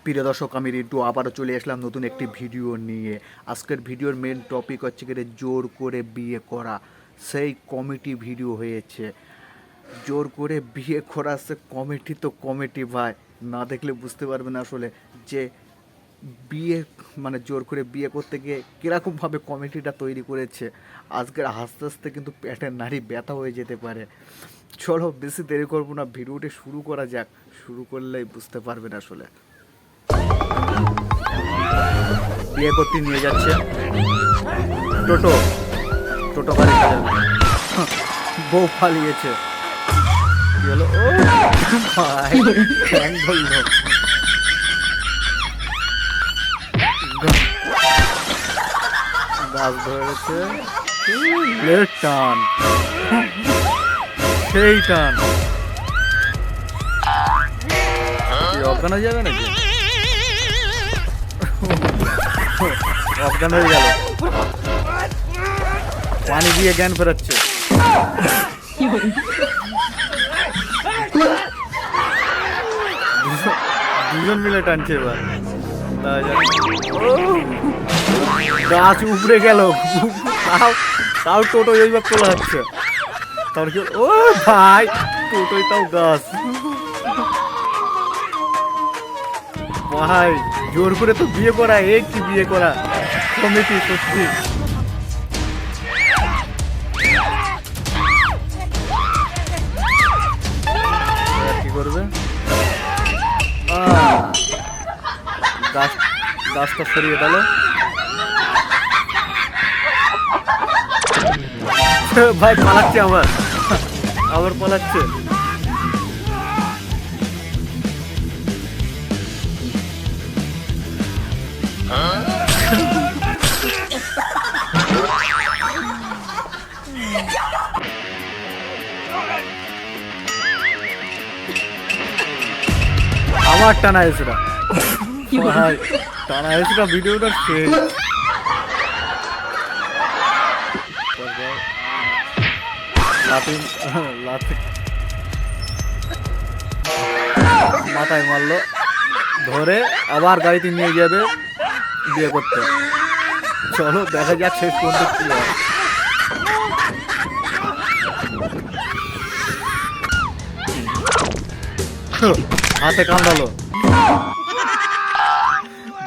প্রিয় দর্শক, আমি রিন্টু আবারও চলে আসলাম নতুন একটি ভিডিও নিয়ে। আজকের ভিডিওর মেন টপিক হচ্ছে কি জোর করে বিয়ে করা। সেই কমিটি ভিডিও হয়েছে। জোর করে বিয়ে করা সে কমিটি তো কমিটি ভাই, না দেখলে বুঝতে পারবেন আসলে যে বিয়ে মানে জোর করে বিয়ে করতে গিয়ে কীরকমভাবে কমিটিটা তৈরি করেছে। আজকের আস্তে আস্তে কিন্তু পেটের নাড়ি ব্যথা হয়ে যেতে পারে। চলো বেশি দেরি করবো না, ভিডিওটি শুরু করা যাক। শুরু করলেই বুঝতে পারবেন আসলে। বিয়ে করতে নিয়ে যাচ্ছে টোটো টোটো গাড়ি, বউ পালিয়েছে। কি হলো? ও ভাই, ঠ্যাং ধরলো। গাছ ধরেছে, টান, সেই টান। অজ্ঞান হয়ে যাবে নাকি? অজ্ঞান হয়ে গেল, পানি দিয়ে জ্ঞান ফেরাচ্ছে। দুজন মিলে টানছে এবার। গাছ উপড়ে গেল, তাও টোটো এইবার তোলা হচ্ছে। তার কি? ও ভাই, টোটোই তাও গাছ। ভাই জোর করে তো বিয়ে করা, এই কি বিয়ে করা কমিটি সত্যি। কি করবে? গাছটা সরিয়ে দিল। ভাই পালাচ্ছে, আবার পালাচ্ছে। আমার টানা এসরা ভাই, টানা এসরা ভিডিওটা শেষ। মাথায় মারলো, ধরে আবার গাড়িতে নিয়ে যাবে বিয়ে করতে। চলো দেখা যাক শেষ পর্যন্ত কি হয়। হাতে কামড়ালো।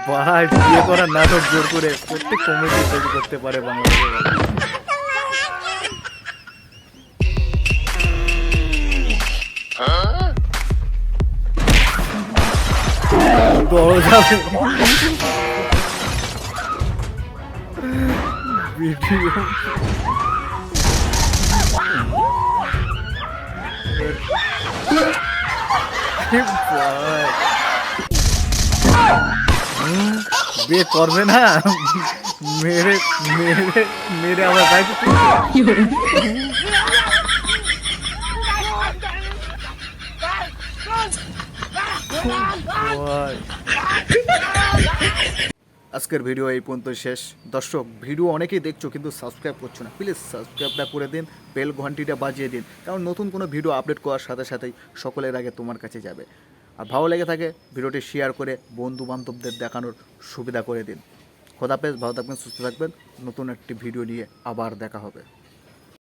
ভাই বিয়ে করার নাটক জোর করে প্রত্যেক কমিটি তৈরি করতে পারে বাংলাদেশে। দরজা ভিডিও বিয়ে করবে না, মেরে মেরে মেরে আমার ভাই। আজকের ভিডিও এই পর্যন্ত শেষ। দর্শক, ভিডিও অনেকেই দেখছো কিন্তু সাবস্ক্রাইব করছো না, প্লিজ সাবস্ক্রাইবটা করে দিন, বেল ঘন্টিটা বাজিয়ে দিন, কারণ নতুন কোনো ভিডিও আপলোড করার সাথে সাথেই সকলের আগে তোমার কাছে যাবে। আর ভালো লেগে থাকে ভিডিওটি শেয়ার করে বন্ধু বান্ধবদের দেখানোর সুবিধা করে দিন। খোদাহাফেজ, ভালো থাকবেন, সুস্থ থাকবেন। নতুন একটি ভিডিও নিয়ে আবার দেখা হবে।